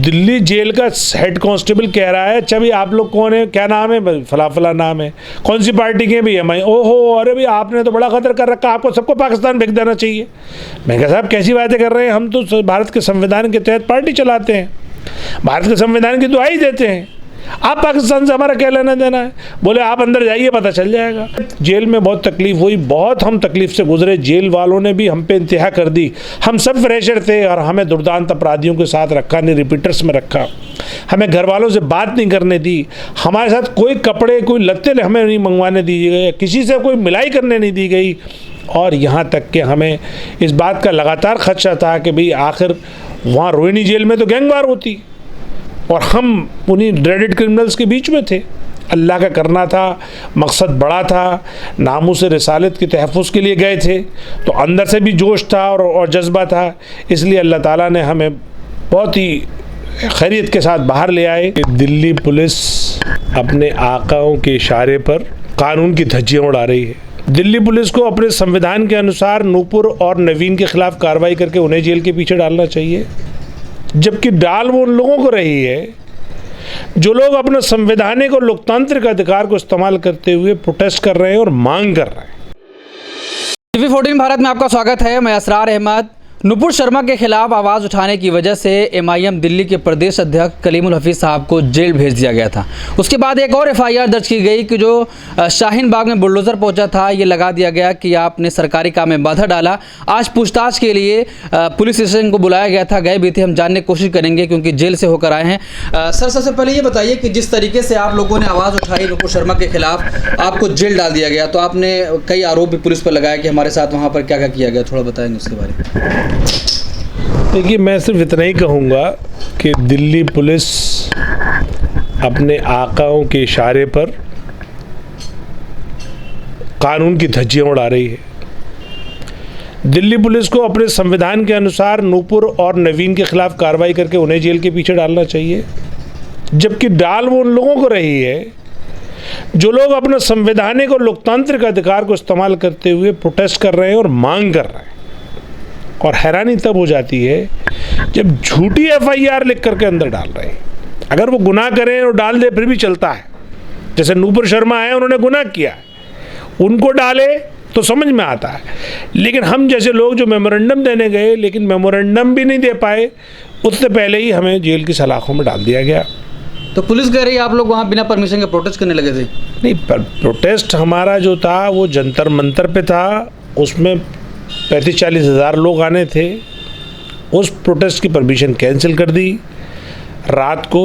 Delhi jail का head constable कह रहा है, अच्छा भाई आप लोग कौन है, क्या नाम है, फला फला नाम है, कौन सी पार्टी के भी एमआई। ओहो अरे भाई आपने तो बड़ा खतर कर रखा, आपको सबको पाकिस्तान भेज देना चाहिए। मैं कहा साहब कैसी बातें कर रहे हैं, हम तो भारत के संविधान के तहत पार्टी चलाते हैं, भारत के संविधान की दुहाई देते हैं, आप पाकिस्तान से हमारा क्या लेना देना है। बोले आप अंदर जाइए पता चल जाएगा। जेल में बहुत तकलीफ हुई, बहुत हम तकलीफ से गुजरे, जेल वालों ने भी हम पे इंतहा कर दी। हम सब फ्रेशर थे और हमें दुर्दांत अपराधियों के साथ रखा, नहीं रिपीटर्स में रखा, हमें घर वालों से बात नहीं करने दी, हमारे साथ कोई कपड़े कोई लत्ते हमें नहीं मंगवाने दिए गए, किसी से कोई मिलाई करने नहीं दी गई। और यहाँ तक कि हमें इस बात का लगातार खदशा था कि भाई आखिर वहाँ रोहिणी जेल में तो गैंगवार होती और हम उन्हीं ड्रेडेड क्रिमिनल्स के बीच में थे। अल्लाह का करना था, मकसद बड़ा था, नामूस रिसालत के तहफ़्फ़ुज़ के लिए गए थे, तो अंदर से भी जोश था और जज्बा था, इसलिए अल्लाह ताला ने हमें बहुत ही खैरियत के साथ बाहर ले आए। दिल्ली पुलिस अपने आकाओं के इशारे पर कानून की धज्जियाँ उड़ा रही है। दिल्ली पुलिस को अपने संविधान के अनुसार नूपुर और नवीन के खिलाफ कार्रवाई करके उन्हें जेल के पीछे डालना चाहिए, जबकि डाल वो उन लोगों को रही है जो लोग अपने संवैधानिक और लोकतांत्रिक अधिकार को इस्तेमाल करते हुए प्रोटेस्ट कर रहे हैं और मांग कर रहे हैं। TV14 भारत में आपका स्वागत है। मैं असरार अहमद। नुपुर शर्मा के खिलाफ आवाज़ उठाने की वजह से MIM दिल्ली के प्रदेश अध्यक्ष कलीमुल हफीज़ साहब को जेल भेज दिया गया था। उसके बाद एक और FIR दर्ज की गई कि जो शाहीन बाग में बुलडोज़र पहुंचा था, ये लगा दिया गया कि आपने सरकारी काम में बाधा डाला। आज पूछताछ के लिए पुलिस स्टेशन को बुलाया गया था, गए भी थे, हम जानने की कोशिश करेंगे क्योंकि जेल से होकर आए हैं। सर सबसे पहले ये बताइए कि जिस तरीके से आप लोगों ने आवाज़ उठाई नुपुर शर्मा के खिलाफ, आपको जेल डाल दिया गया, तो आपने कई आरोप भी पुलिस पर लगाया कि हमारे साथ वहाँ पर क्या क्या किया गया, थोड़ा बताएंगे उसके बारे में। देखिए मैं सिर्फ इतना ही कहूँगा कि दिल्ली पुलिस अपने आकाओं के इशारे पर कानून की धज्जियाँ उड़ा रही है। दिल्ली पुलिस को अपने संविधान के अनुसार नूपुर और नवीन के खिलाफ कार्रवाई करके उन्हें जेल के पीछे डालना चाहिए, जबकि डाल वो उन लोगों को रही है जो लोग अपने संवैधानिक और लोकतांत्रिक अधिकार को इस्तेमाल करते हुए प्रोटेस्ट कर रहे हैं और मांग कर रहे हैं। और हैरानी तब हो जाती है जब झूठी FIR लिख करके अंदर डाल रहे हैं। अगर वो गुनाह करें और डाल दे फिर भी चलता है, जैसे नुपुर शर्मा है उन्होंने गुनाह किया है, उनको डाले तो समझ में आता है। लेकिन हम जैसे लोग जो मेमोरेंडम देने गए लेकिन मेमोरेंडम भी नहीं दे पाए, उससे पहले ही हमें जेल की सलाखों में डाल दिया गया। तो पुलिस कह रही है आप लोग वहाँ बिना परमिशन के प्रोटेस्ट करने लगे थे? नहीं, प्रोटेस्ट हमारा जो था वो जंतर मंतर पे था, उसमें 35-40 हज़ार लोग आने थे। उस प्रोटेस्ट की परमिशन कैंसिल कर दी। रात को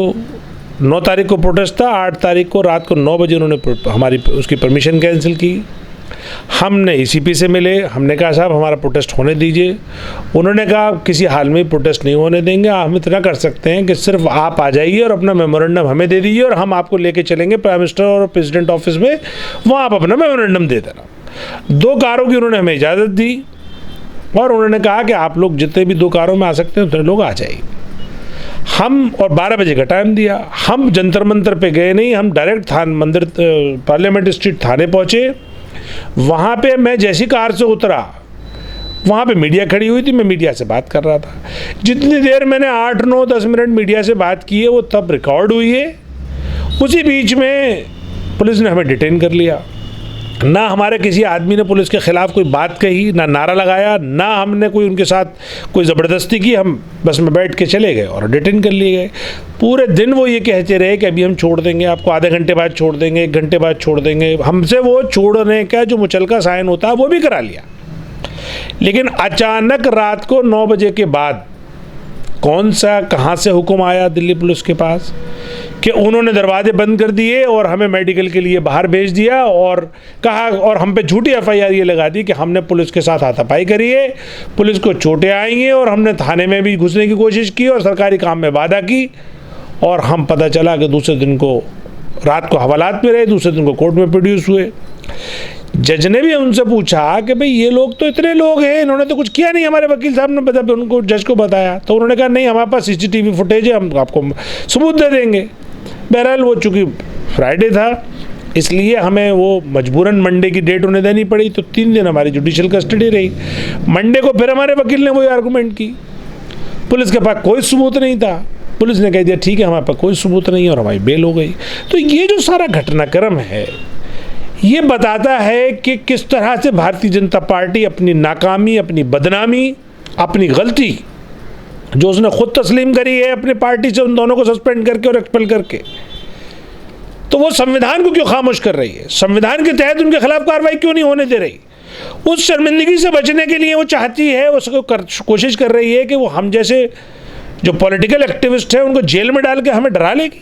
9 तारीख को प्रोटेस्ट था, 8 तारीख को रात को 9 बजे उन्होंने हमारी उसकी परमिशन कैंसिल की। हमने ECP से मिले, हमने कहा साहब हमारा प्रोटेस्ट होने दीजिए। उन्होंने कहा किसी हाल में प्रोटेस्ट नहीं होने देंगे, हम इतना कर सकते हैं कि सिर्फ आप आ जाइए और अपना मेमोरेंडम हमें दे दीजिए और हम आपको लेके चलेंगे प्राइम मिनिस्टर और प्रेसिडेंट ऑफिस में, वहाँ आप अपना मेमोरेंडम दे देना। 2 कारों की उन्होंने हमें इजाज़त दी और उन्होंने कहा कि आप लोग जितने भी 2 कारों में आ सकते हैं उतने लोग आ जाइए। हम और 12 बजे का टाइम दिया। हम जंतर मंतर पे गए नहीं, हम डायरेक्ट मंदिर पार्लियामेंट स्ट्रीट थाने पहुँचे। वहाँ पे मैं जैसी कार से उतरा वहाँ पे मीडिया खड़ी हुई थी, मैं मीडिया से बात कर रहा था। जितनी देर मैंने 8, 9, 10 मिनट मीडिया से बात की है वो तब रिकॉर्ड हुई है। उसी बीच में पुलिस ने हमें डिटेन कर लिया। ना हमारे किसी आदमी ने पुलिस के ख़िलाफ़ कोई बात कही, ना नारा लगाया, ना हमने कोई उनके साथ कोई ज़बरदस्ती की। हम बस में बैठ के चले गए और डिटेन कर लिए गए। पूरे दिन वो ये कहते रहे कि अभी हम छोड़ देंगे आपको, आधे घंटे बाद छोड़ देंगे, 1 घंटे बाद छोड़ देंगे। हमसे वो छोड़ने का जो मुचलका साइन होता है वो भी करा लिया। लेकिन अचानक रात को 9 बजे के बाद कौन सा कहाँ से हुक्म आया दिल्ली पुलिस के पास कि उन्होंने दरवाजे बंद कर दिए और हमें मेडिकल के लिए बाहर भेज दिया और कहा, और हम पे झूठी FIR ये लगा दी कि हमने पुलिस के साथ हाथापाई करी है, पुलिस को चोटें आई हैं और हमने थाने में भी घुसने की कोशिश की और सरकारी काम में बाधा की। और हम पता चला कि दूसरे दिन को रात को हवालात में रहे, दूसरे दिन को कोर्ट में प्रोड्यूस हुए। जज ने भी उनसे पूछा कि भाई ये लोग तो इतने लोग हैं, इन्होंने तो कुछ किया नहीं। हमारे वकील साहब ने बता उनको जज को बताया तो उन्होंने कहा नहीं हमारे पास CCTV फुटेज है, हम आपको सबूत दे देंगे। बहरहाल वो चूँकि फ्राइडे था इसलिए हमें वो मजबूरन मंडे की डेट उन्हें देनी पड़ी, तो 3 दिन हमारी जुडिशियल कस्टडी रही। मंडे को फिर हमारे वकील ने वही आर्गूमेंट की, पुलिस के पास कोई सबूत नहीं था। पुलिस ने कह दिया ठीक है, हमारे पास कोई सबूत नहीं है और हमारी बेल हो गई। तो ये जो सारा घटनाक्रम है ये बताता है कि किस तरह से भारतीय जनता पार्टी अपनी नाकामी, अपनी बदनामी, अपनी गलती जो उसने खुद तस्लीम करी है अपनी पार्टी से उन दोनों को सस्पेंड करके और एक्सपेल करके, तो वो संविधान को क्यों खामोश कर रही है, संविधान के तहत उनके खिलाफ कार्रवाई क्यों नहीं होने दे रही। उस शर्मिंदगी से बचने के लिए वो चाहती है, उसको कोशिश कर रही है कि वो हम जैसे जो पॉलिटिकल एक्टिविस्ट हैं उनको जेल में डाल के हमें डरा लेगी,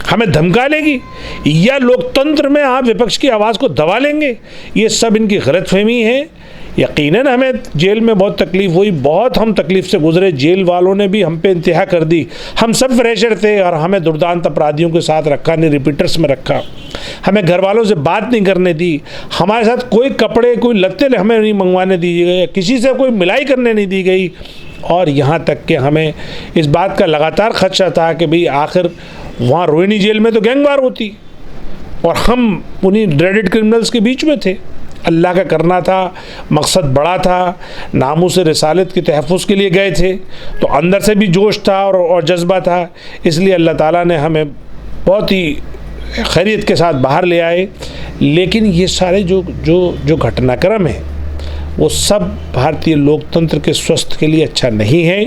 हमें धमका लेगी, या लोकतंत्र में आप विपक्ष की आवाज़ को दबा लेंगे। ये सब इनकी गलतफहमी है। यकीनन हमें जेल में बहुत तकलीफ़ हुई, बहुत हम तकलीफ़ से गुजरे, जेल वालों ने भी हम पे इंतहा कर दी। हम सब फ्रेशर थे और हमें दुर्दांत अपराधियों के साथ रखा, नहीं रिपीटर्स में रखा, हमें घर वालों से बात नहीं करने दी, हमारे साथ कोई कपड़े कोई लत्ते हमें नहीं मंगवाने दिए गए, किसी से कोई मिलाई करने नहीं दी गई। और यहाँ तक कि हमें इस बात का लगातार खदशा था कि भाई आखिर वहाँ रोहिणी जेल में तो गैंगवार होती और हम उन्हीं ड्रेडेड क्रिमिनल्स के बीच में थे। अल्लाह का करना था, मकसद बड़ा था, नामूस रिसालत के तहफ़्फ़ुज़ के लिए गए थे, तो अंदर से भी जोश था और जज्बा था, इसलिए अल्लाह ताला ने हमें बहुत ही खैरियत के साथ बाहर ले आए। लेकिन ये सारे जो घटनाक्रम है वो सब भारतीय लोकतंत्र के स्वास्थ्य के लिए अच्छा नहीं है।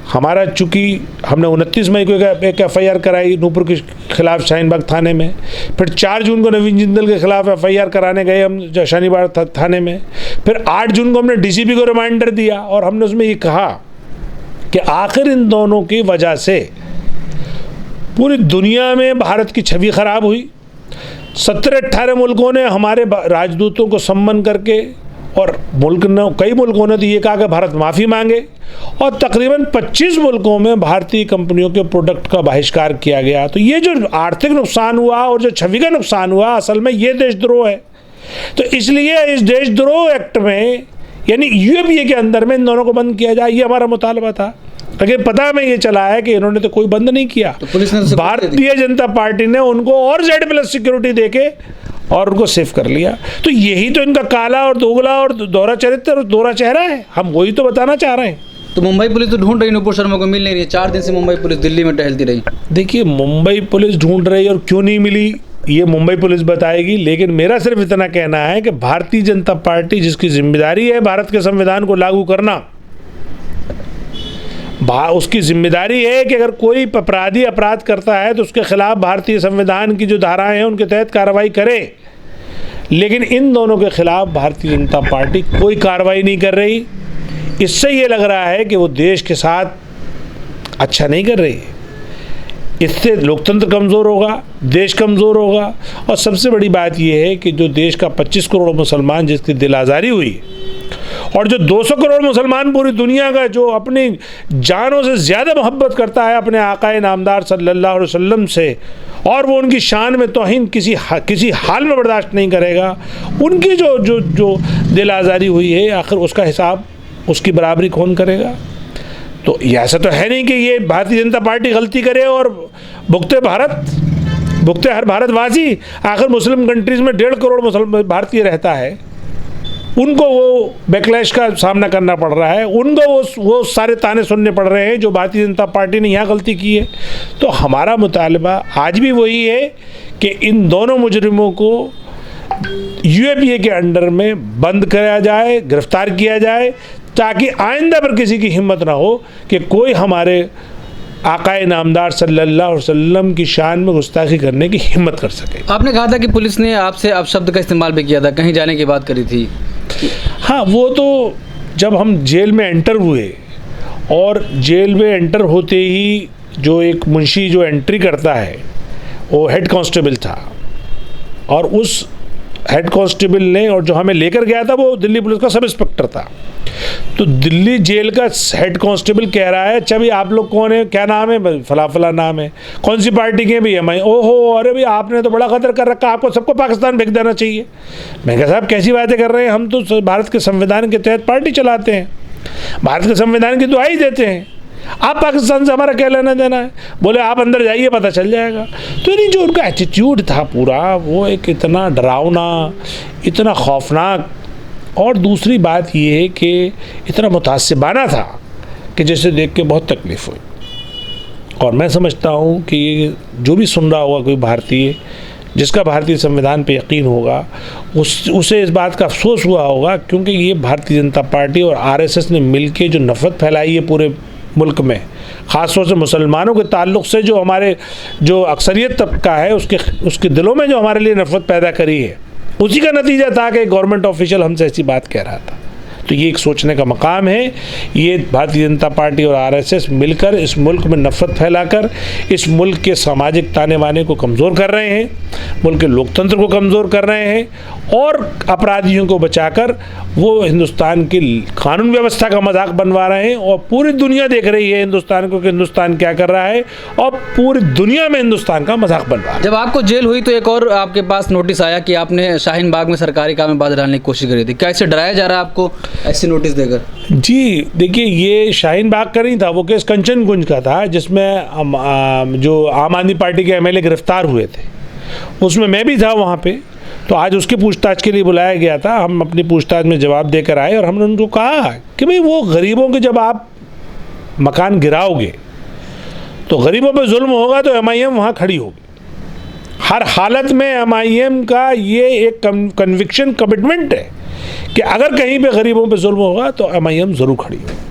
हमारा चूँकि हमने 29 मई को एक FIR कराई नूपुर के खिलाफ शाहीनबाग थाने में, फिर 4 जून को नवीन जिंदल के खिलाफ FIR कराने गए हम शाहीनबाग थाने में, फिर 8 जून को हमने DCP को रिमाइंडर दिया और हमने उसमें ये कहा कि आखिर इन दोनों की वजह से पूरी दुनिया में भारत की छवि खराब हुई। 17-18 मुल्कों ने हमारे राजदूतों को सम्मान करके, और कई मुल्कों ने तो ये कहा कि भारत माफ़ी मांगे, और तकरीबन 25 मुल्कों में भारतीय कंपनियों के प्रोडक्ट का बहिष्कार किया गया। तो ये जो आर्थिक नुकसान हुआ और जो छवि का नुकसान हुआ, असल में ये देशद्रोह है। तो इसलिए इस देशद्रोह एक्ट में यानी UAPA के अंदर में इन दोनों को बंद किया जाए, ये हमारा मुतालबा था। लेकिन पता हमें ये चला है कि इन्होंने तो कोई बंद नहीं किया। तो पुलिस ने भारतीय जनता पार्टी ने उनको और Z+ सिक्योरिटी देके और उनको सेफ कर लिया। तो यही तो इनका काला और दोगला और दोहरा चरित्र और दोहरा चेहरा है, हम वही तो बताना चाह रहे हैं। तो मुंबई पुलिस तो ढूंढ रही, नुपुर शर्मा को मिल नहीं रही है। 4 दिन से मुंबई पुलिस दिल्ली में टहलती रही। देखिए, मुंबई पुलिस ढूंढ रही और क्यों नहीं मिली ये मुंबई पुलिस बताएगी, लेकिन मेरा सिर्फ इतना कहना है कि भारतीय जनता पार्टी जिसकी जिम्मेदारी है भारत के संविधान को लागू करना, उसकी जिम्मेदारी है कि अगर कोई अपराधी अपराध करता है तो उसके खिलाफ भारतीय संविधान की जो धाराएं हैं उनके तहत कार्रवाई करे। लेकिन इन दोनों के खिलाफ भारतीय जनता पार्टी कोई कार्रवाई नहीं कर रही। इससे ये लग रहा है कि वो देश के साथ अच्छा नहीं कर रही है। इससे लोकतंत्र कमज़ोर होगा, देश कमज़ोर होगा। और सबसे बड़ी बात यह है कि जो देश का 25 करोड़ मुसलमान जिसकी दिल आज़ारी हुई है, और जो 200 करोड़ मुसलमान पूरी दुनिया का जो अपनी जानों से ज़्यादा मोहब्बत करता है अपने आकाए नामदार सल्लल्लाहु अलैहि वसल्लम से, और वो उनकी शान में तौहीन किसी हाल में बर्दाश्त नहीं करेगा, उनकी जो दिल आज़ारी हुई है, आखिर उसका हिसाब, उसकी बराबरी कौन करेगा। तो ऐसा तो है नहीं कि ये भारतीय जनता पार्टी गलती करे और भुगते हर भारतवासी। आखिर मुस्लिम कंट्रीज़ में 1.5 करोड़ मुसलमान भारतीय रहता है, उनको वो बैकलैश का सामना करना पड़ रहा है, उनको वो सारे ताने सुनने पड़ रहे हैं जो भारतीय जनता पार्टी ने यहाँ गलती की है। तो हमारा मुतालबा आज भी वही है कि इन दोनों मुजरिमों को UAPA के अंडर में बंद कराया जाए, गिरफ्तार किया जाए, ताकि आइंदा पर किसी की हिम्मत ना हो कि कोई हमारे आकाए नामदार सल्लल्लाहु अलैहि वसल्लम की शान में गुस्ताखी करने की हिम्मत कर सके। आपने कहा था कि पुलिस ने आपसे अपशब्द का इस्तेमाल भी किया था, कहीं जाने की बात करी थी। हाँ, वो तो जब हम जेल में एंटर हुए, और जेल में एंटर होते ही जो एक मुंशी जो एंट्री करता है वो हेड कांस्टेबल था, और उस हेड कांस्टेबल ने, और जो हमें लेकर गया था वो दिल्ली पुलिस का सब इंस्पेक्टर था। तो दिल्ली जेल का हेड कांस्टेबल कह रहा है, अच्छा भाई आप लोग कौन है, क्या नाम है, फला फला नाम है, कौन सी पार्टी के हैं भाई, MI। ओहो, अरे भाई आपने तो बड़ा खतरा कर रखा, आपको सबको पाकिस्तान भेज देना चाहिए। मैं कहा साहब कैसी बातें कर रहे हैं, हम तो भारत के संविधान के तहत पार्टी चलाते हैं, भारत के संविधान की दुआई देते हैं, आप पाकिस्तान से हमारा क्या लेना देना है। बोले आप अंदर जाइए पता चल जाएगा। तो नहीं, जो उनका एटीट्यूड था पूरा, वो एक इतना डरावना, इतना खौफनाक, और दूसरी बात ये है कि इतना मुतासिबाना था कि जैसे देख के बहुत तकलीफ़ हुई। और मैं समझता हूँ कि ये जो भी सुन रहा होगा कोई भारतीय, जिसका भारतीय संविधान पे यकीन होगा, उसे इस बात का अफसोस हुआ होगा, क्योंकि ये भारतीय जनता पार्टी और आरएसएस ने मिलके जो नफ़रत फैलाई है पूरे मुल्क में, ख़ासतौर से मुसलमानों के ताल्लुक़ से, जो हमारे जो अक्सरियत तबका है उसके दिलों में जो हमारे लिए नफ़रत पैदा करी है, उसी का नतीजा था कि गवर्नमेंट ऑफिशियल हमसे ऐसी बात कह रहा था। तो ये एक सोचने का मकाम है। ये भारतीय जनता पार्टी और आरएसएस मिलकर इस मुल्क में नफ़रत फैलाकर इस मुल्क के सामाजिक ताने बाने को कमज़ोर कर रहे हैं, मुल्क के लोकतंत्र को कमज़ोर कर रहे हैं और अपराधियों को बचाकर वो हिंदुस्तान की कानून व्यवस्था का मजाक बनवा रहे हैं। और पूरी दुनिया देख रही है हिंदुस्तान को कि हिंदुस्तान क्या कर रहा है, और पूरी दुनिया में हिंदुस्तान का मजाक बन रहा है। जब आपको जेल हुई तो एक और आपके पास नोटिस आया कि आपने शाहीन बाग में सरकारी काम में बाधा डालने की कोशिश करी थी। क्या इससे डराया जा रहा है आपको ऐसे नोटिस देकर? जी देखिए, ये शाहीन बाग का नहीं था, वो केस कंचनकुंज का था, जिसमें जो आम आदमी पार्टी के एमएलए गिरफ्तार हुए थे, उसमें मैं भी था वहाँ पे। तो आज उसकी पूछताछ के लिए बुलाया गया था। हम अपनी पूछताछ में जवाब देकर आए और हमने उनको कहा कि भाई वो गरीबों के जब आप मकान गिराओगे तो गरीबों पे जुल्म होगा तो एमआईएम वहाँ खड़ी होगी। हर हालत में एमआईएम का ये एक कन्विक्शन कमिटमेंट है कि अगर कहीं पे गरीबों पे जुल्म होगा तो एमआईएम ज़रूर खड़ी होगी।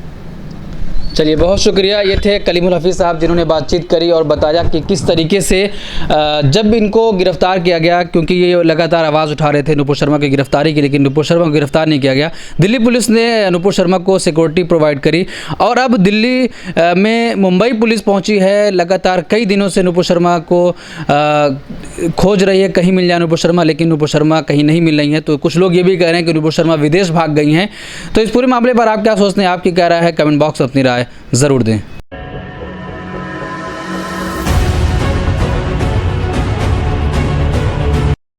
चलिए, बहुत शुक्रिया। ये थे कलीमुल हफीज़ साहब जिन्होंने बातचीत करी और बताया कि किस तरीके से जब इनको गिरफ्तार किया गया, क्योंकि ये लगातार आवाज़ उठा रहे थे नुपुर शर्मा की गिरफ्तारी की, लेकिन नुपुर शर्मा को गिरफ्तार नहीं किया गया। दिल्ली पुलिस ने नुपुर शर्मा को सिक्योरिटी प्रोवाइड करी और अब दिल्ली में मुंबई पुलिस पहुंची है। लगातार कई दिनों से नुपुर शर्मा को खोज रही है, कहीं मिल जाए नुपुर शर्मा, लेकिन नुपुर शर्मा कहीं नहीं मिल रही हैं। तो कुछ लोग ये भी कह रहे हैं कि नुपुर शर्मा विदेश भाग गई हैं। तो इस पूरे मामले पर आप क्या सोचते हैं, आपकी क्या राय है? कमेंट बॉक्स में अपनी राय ज़रूर दें।